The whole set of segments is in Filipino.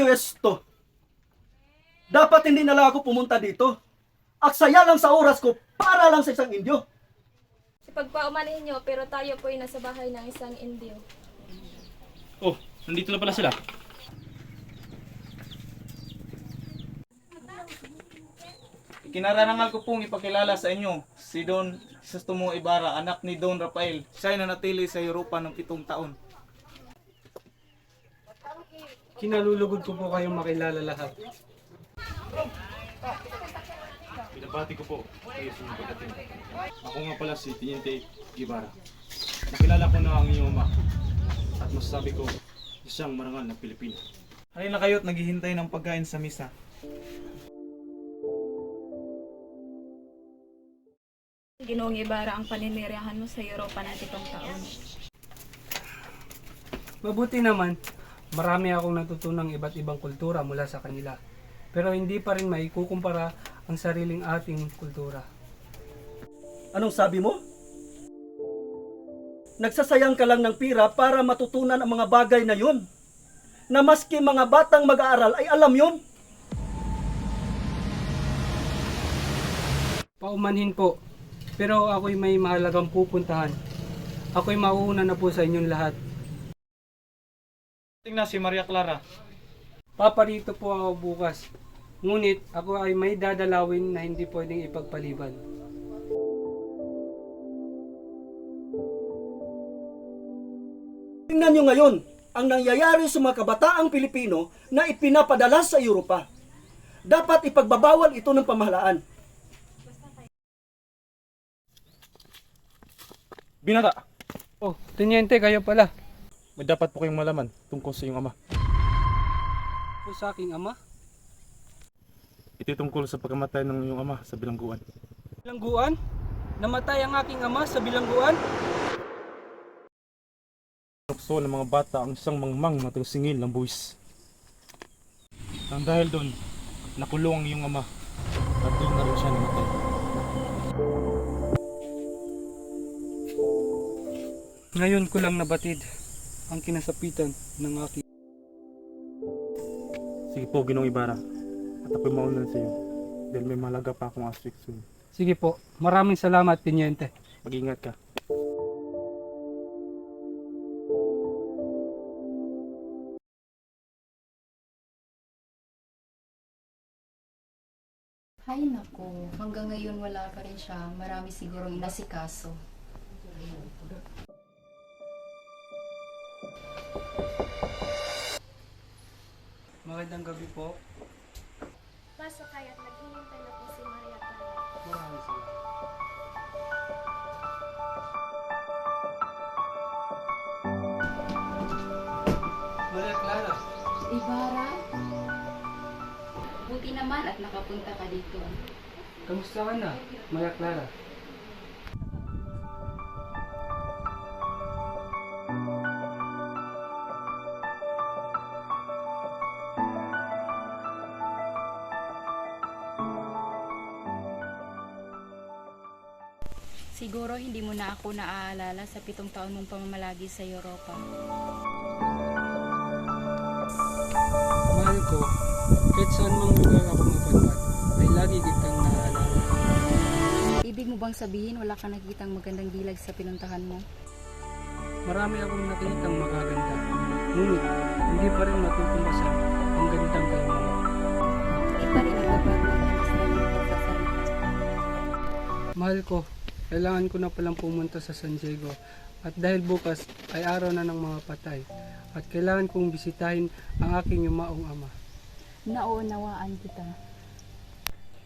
US to. Dapat hindi na lang ako pumunta dito. Aksaya lang sa oras ko para lang sa isang Indio. Ipagpaumanhin nyo, pero tayo po ay nasa bahay ng isang Indio. Oh, nandito na pala sila. Kinararangal ko pong ipakilala sa inyo si Don Crisostomo Ibarra, anak ni Don Rafael. Siya ay nanatili sa Europa ng 7 taon. Kinalulugod ko po kayong makilala lahat. Pinabati ko po kayo sa inyong pagdating. Ako nga pala si Teniente Ibarra. Nakilala ko na ang iyong ama at masasabi ko isang marangal na Pilipino. Halina kayo at naghihintay ng pagkain sa misa. Ginoong Ibarra, ang paninirahan mo sa Europa ng 7 taon. Mabuti naman, marami akong natutunang iba't ibang kultura mula sa kanila. Pero hindi pa rin maikukumpara ang sariling ating kultura. Anong sabi mo? Nagsasayang ka lang ng pira para matutunan ang mga bagay na yun. Na maski mga batang mag-aaral ay alam yun. Paumanhin po, pero ako'y may mahalagang pupuntahan. Ako'y mauuna na po sa inyong lahat. Tingnan si Maria Clara. Paparito po ako bukas. Ngunit ako ay may dadalawin na hindi pwedeng ipagpaliban. Tingnan nyo ngayon ang nangyayari sa mga kabataang Pilipino na ipinapadala sa Europa. Dapat ipagbabawal ito ng pamahalaan. Binata! Oh, Teniente, kayo pala. May dapat po kayong malaman tungkol sa iyong ama. Po sa aking ama. Ito tungkol sa pagkamatay ng iyong ama sa bilangguan. Bilangguan? Namatay ang aking ama sa bilangguan? Tukso ng mga bata ang isang mangmang na singil ng buwis. Nang dahil doon, nakulong ang iyong ama at doon na rin siya namatay. Ngayon ko lang nabatid ang kinasapitan ng aking... Sige po, Ginoong Ibarra. At ako'y mauna sa iyo. Dahil may mahalaga pa akong aspect soon. Sige po, maraming salamat, Teniente. Mag-ingat ka. Hay nako, hanggang ngayon wala pa rin siya. Marami sigurong inasikaso. Magandang gabi po. Pasok kayo at naghihintay na po si Maria Clara. Maraming salamat. Maria Clara, Ibarra? Buti naman at nakapunta ka dito. kamusta ka na, Maria Clara? Siguro hindi mo na ako naaalala sa 7 taon mong pamamalagi sa Europa. Mahal ko, kahit saan mang lugar ako mapadpad, ay lagi kitang naaalala. Ibig mo bang sabihin wala ka nakitang magandang dilag sa pinuntahan mo? Marami akong nakitang magaganda, ngunit hindi pa rin matutumbasan ang gandang kay mama. Hindi pa rin nagbabago ang gusto mo pagsasalita. Mahal ko, kailangan ko na palang pumunta sa San Diego at dahil bukas ay araw na ng mga patay at kailangan kong bisitahin ang aking yumaong ama. Nauunawaan kita.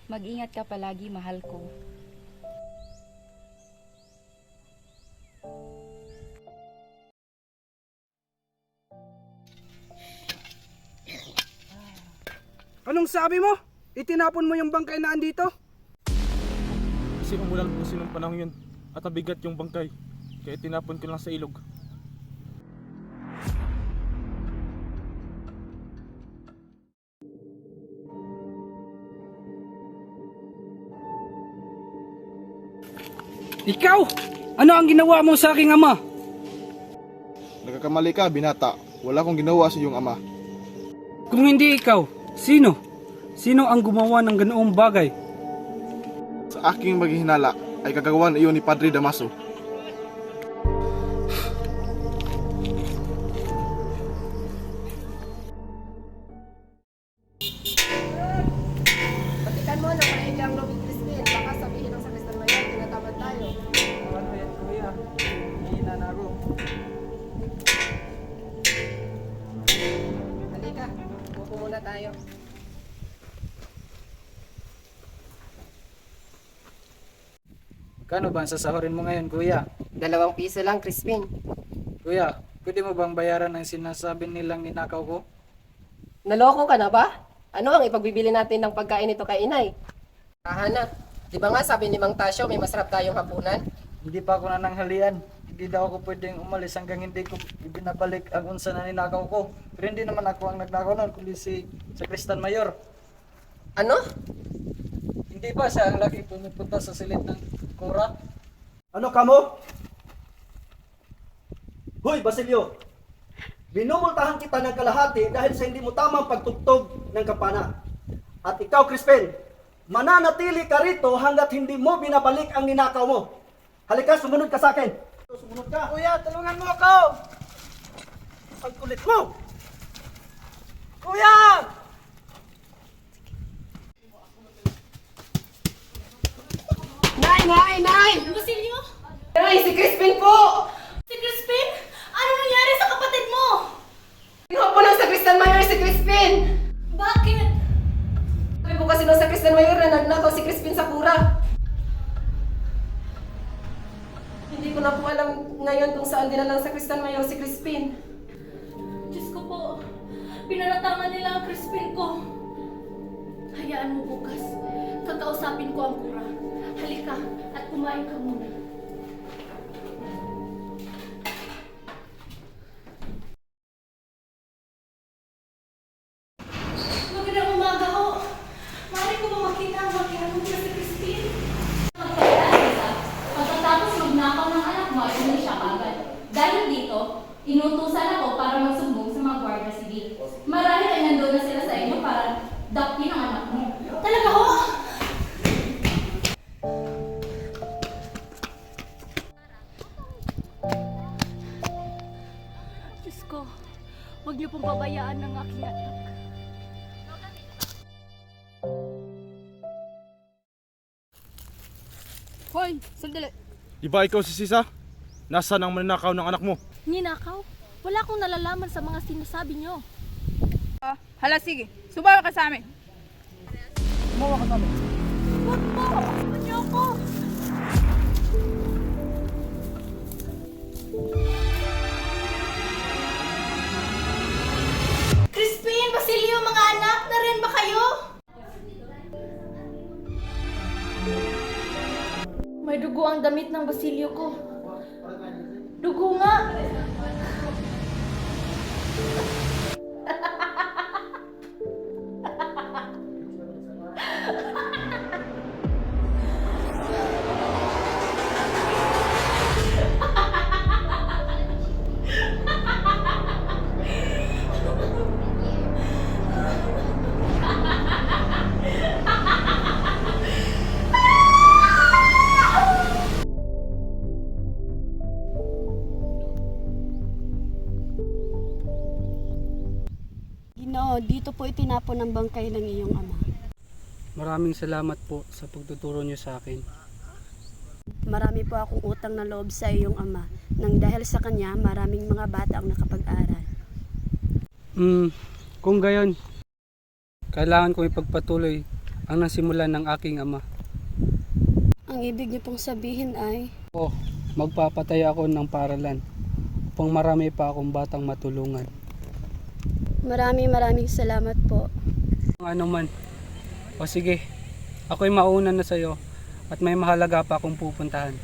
Mag-ingat ka palagi, mahal ko. Anong sabi mo? Itinapon mo yung bangkay na andito? Kasi umulan po sinong panahon yun at mabigat yung bangkay. Kaya tinapon ko lang sa ilog. Ikaw! Ano ang ginawa mo sa aking ama? Nagkakamali ka, binata. Wala akong ginawa sa iyong ama. Kung hindi ikaw, sino? Sino ang gumawa ng ganoong bagay? Sa aking maghihinala ay kagagawan iyon ni Padre Damaso. Patikan mo na maigi ang lobby Crispin. Baka sabihin ng sakristan mayor, tinatamad tayo. Ano yan, kuya? Hihina na ako. Halika, upo muna tayo. Kano ba ang sasahurin mo ngayon, kuya? 2 piso lang, Crispin. Kuya, pwede mo bang bayaran ang sinasabi nilang ninakaw ko? Naloko ka na ba? Ano ang ipagbibili natin ng pagkain nito kay inay? Hana, di ba nga sabi ni Mang Tasyo may masarap tayong hapunan? Hindi pa ako nananghalian. Hindi daw ako pwedeng umalis hanggang hindi ko ibinabalik ang unsa na ninakaw ko. Pero hindi naman ako ang nagnakaw noon, kundi si Sakristan Mayor. Ano? Hindi ba siya ang lagi pumupunta sa silid ng kura? Ano kamo? Hoy, Basilio! Binumultahan kita ng kalahati dahil sa hindi mo tamang pagtugtog ng kampana. At ikaw, Crispin, mananatili ka rito hanggat hindi mo binabalik ang ninakaw mo. Halika, sumunod ka sa akin. Sumunod ka. Kuya, tulungan mo ako! Ang kulit mo! Kuya! Nay! Basilio? Nay, si Crispin po! Si Crispin? Ano nangyari sa kapatid mo? Pinuha po ng sakristan mayor si Crispin! Bakit? Sabi po kasi ng sakristan mayor na nagnakaw si Crispin sa kura. Hindi ko na po alam ngayon kung saan dinala ng sakristan mayor si Crispin. Diyos ko po, pinaratangan nila ang Crispin ko. Hayaan mo bukas. Kakausapin ko ang kura. Halika at kumain ka muna. Magandang umaga ho. Maaari ko ba makita ang makianong na si Crispin? Pagkatapos magnakaw ng anak mo, ay umalis siya kagad. Dahil dito, inutusan ako para magsumbong sa mga Guardia Civil. Marahil ay nandun na sila sa inyo para dakpin ang anak mo. Talaga ho? Diyos ko, huwag niyo pong babayaan ng aking anak. Hoy, sandali. Di ba ikaw si Sisa? Nasaan ang mananakaw ng anak mo? Ninakaw? Wala akong nalalaman sa mga sinasabi niyo. Hala, sige. Subawa ka sa amin. Huwag po! Huwag niyo ako! Crispin! Basilio! Mga anak! Narin ba kayo? May dugo ang damit ng Basilio ko. Dugo nga! Ginoo, dito po itinapon ang bangkay ng iyong ama. Maraming salamat po sa pagtuturo niyo sa akin. Marami po akong utang na loob sa iyong ama, nang dahil sa kanya maraming mga bata ang nakapag-aral. Kung gayon, kailangan kong ipagpatuloy ang nasimulan ng aking ama. Ang ibig niyo pong sabihin ay, Magpapatay ako ng paralan upang marami pa akong batang matulungan. maraming salamat po. Ano man. O sige, ako'y mauna na sa'yo at may mahalaga pa akong pupuntahan.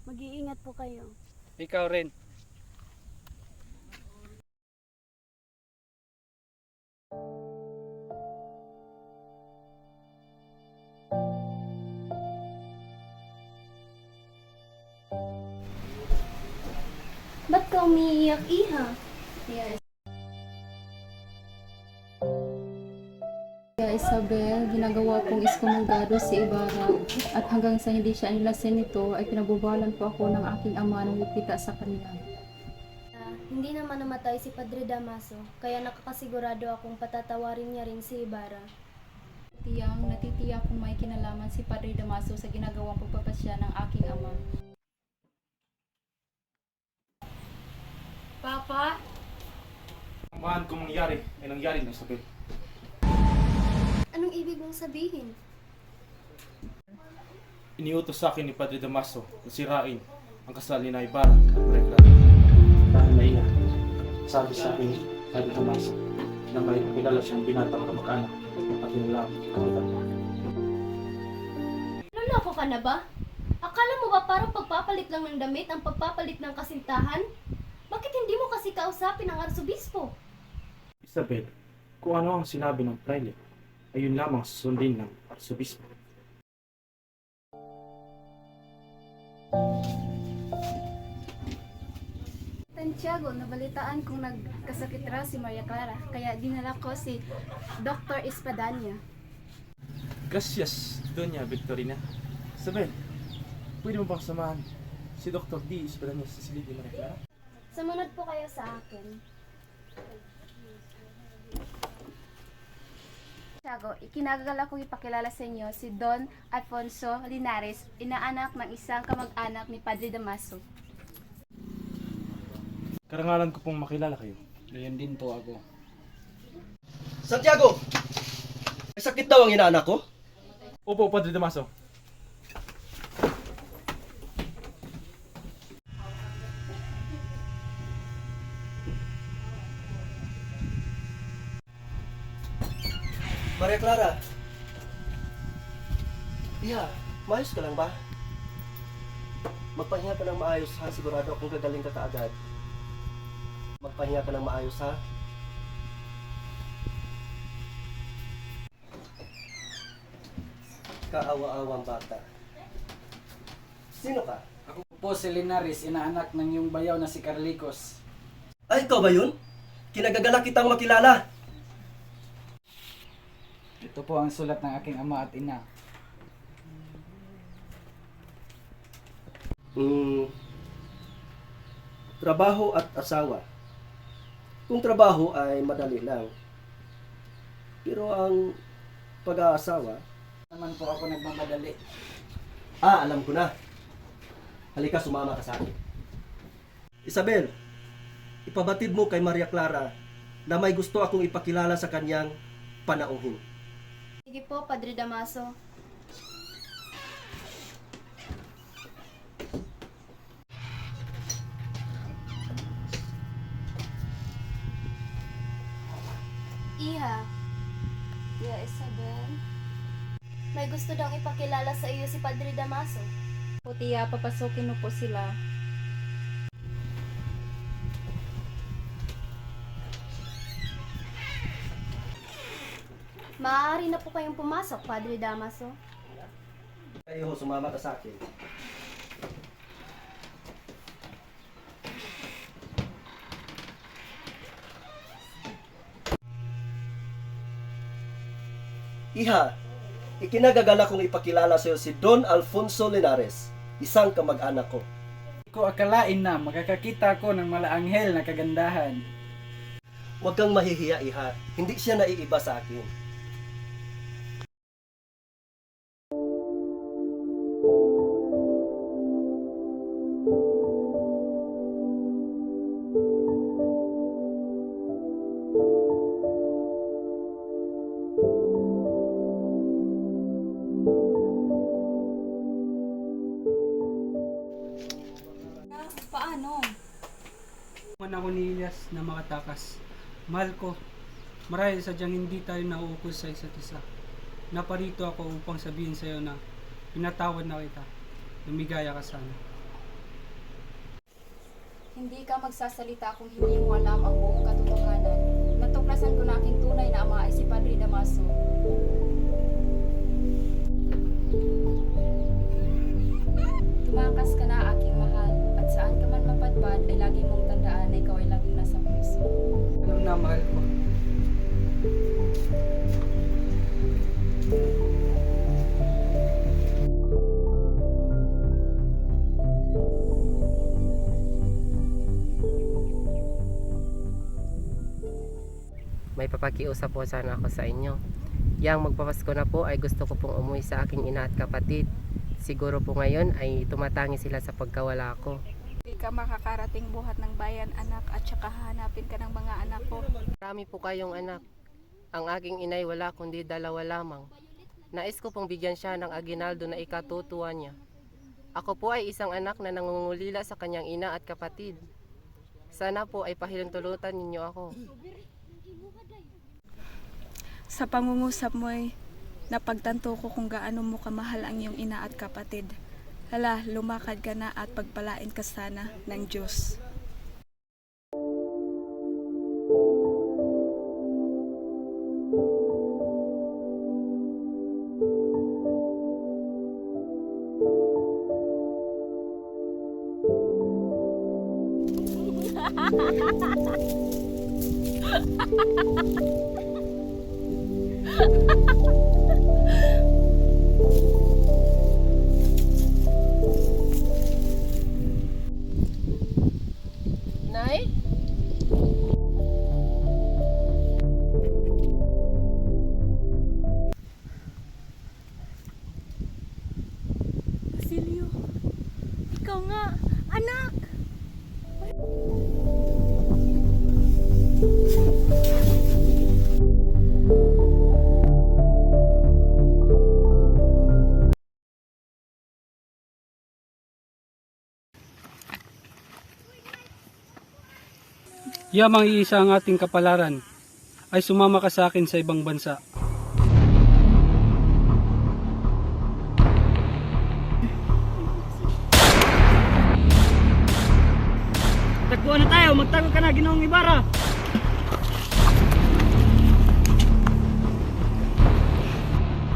Mag-iingat po kayo. Ikaw rin. Ba't ka umiiyak, Iha? Yes. Tia Isabel, ginagawa pong iskomulgado si Ibarra at hanggang sa hindi siya inilasin nito ay pinabubalan po ako ng aking ama nang ipita sa kanila. Hindi naman namatay si Padre Damaso, kaya nakakasigurado akong patatawarin niya rin si Ibarra. Tiyang natitiyak kung may kinalaman si Padre Damaso sa ginagawang pagpapasya ng aking ama. Papa? Ang mahal kong mangyari ay nangyari na, Isabel. Anong ibig mong sabihin? Iniutos sa akin ni Padre Damaso na sirain ang kasal ni Ibarra at Maria Clara. Dahil na iyan, sabi sa akin ni Padre Damaso na may kilala siyang binatang kamag-anak at yun lang kamag-anak. Naloko ka na ba? Akala mo ba parang pagpapalit lang ng damit ang pagpapalit ng kasintahan? Bakit hindi mo kasi kausapin ang arsobispo? Isabel, kung ano ang sinabi ng prelate, ayun lamang susundin ng arsobispo. Santiago, nabalitaan kong nagkasakit raw si Maria Clara, kaya dinala ko si Dr. Espadanya. Gracias, Doña Victorina. Isabel, pwede mo bang samahan si Dr. D. Espadanya sa silid ni Maria Clara? Sumunod po kayo sa akin. Santiago, ikinagagal akong ipakilala sa inyo si Don Alfonso Linares, inaanak ng isang kamag-anak ni Padre Damaso. Karangalan ko pong makilala kayo. Ganyan din po ako. Santiago! May sakit daw ang inaanak ko? Opo, Padre Damaso. Maria Clara. Iha, maayos ka lang ba? Magpahinga ka ng maayos ha, sigurado akong gagaling ka kaagad. Magpahinga ka ng maayos ha. Kaawa-awang bata. Sino ka? Ako po si Linares, inaanak ng iyong bayaw na si Carlicos. Ay, ikaw ba yun? Kinagagalak kitang makilala. Ito po ang sulat ng aking ama at ina. Trabaho at asawa. Kung trabaho ay madali lang. Pero ang pag-aasawa, Naman po ako nagmamadali. alam ko na. Halika, sumama ka sa akin. Isabel, ipabatid mo kay Maria Clara na may gusto akong ipakilala sa kanyang panauhin. Sige po, Padre Damaso. Iha. Tia Isabel. May gusto daw ipakilala sa iyo si Padre Damaso. Po tiya, papasukin mo po sila. Maaari na po kayong pumasok, Padre Damaso. Kayo, sumama ka sa akin. Iha, ikinagagala kong ipakilala sa iyo si Don Alfonso Linares, isang kamag-anak ko. Hindi ko akalain na makakakita ko ng malaanghel na kagandahan. Huwag kang mahihiya, Iha. Hindi siya naiiba sa akin. Paano? Man ako ni Elias na makatakas. Mahal ko, marahil sadyang hindi tayo nauukol sa isa't isa. Naparito ako upang sabihin sa iyo na pinatawad na kita. Lumigaya ka sana. Hindi ka magsasalita kung hindi mo alam ang buong katotohanan. Natuklasan ko na aking tunay na ama ay si Padre Damaso. Tumakas ka na, aking mahal, at saan ka man mapadpad ay lagi mong tandaan na ikaw ay laging nasa puso. Ano na, mahal ko? may papakiusap po sana ako sa inyo. Yang magpapasko na po ay gusto ko pong umuwi sa aking ina at kapatid. Siguro po ngayon ay tumatangi sila sa pagkawala ko. Hindi ka makakarating buhat ng bayan, anak, at saka hahanapin ka ng mga anak ko. Marami po kayong anak. Ang aking inay wala kundi 2 lamang. Nais ko pong bigyan siya ng aginaldo na ikatutuwa niya. Ako po ay isang anak na nangungulila sa kanyang ina at kapatid. Sana po ay pahintulutan ninyo ako. Sa pangungusap mo ay napagtanto ko kung gaano mo kamahal ang iyong ina at kapatid. Hala, lumakad ka na at pagpalain ka sana ng Diyos. Nay? Basilio, ikaw nga, anak! Yamang iisa ang ating kapalaran ay sumama ka sa akin sa ibang bansa. Tagpuan na tayo, magtago ka na, Ginoong Ibarra.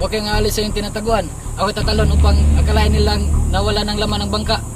Huwag kayong aalis sa iyong tinataguan. Ako'y tatalon upang akalain nilang nawala ng laman ng bangka.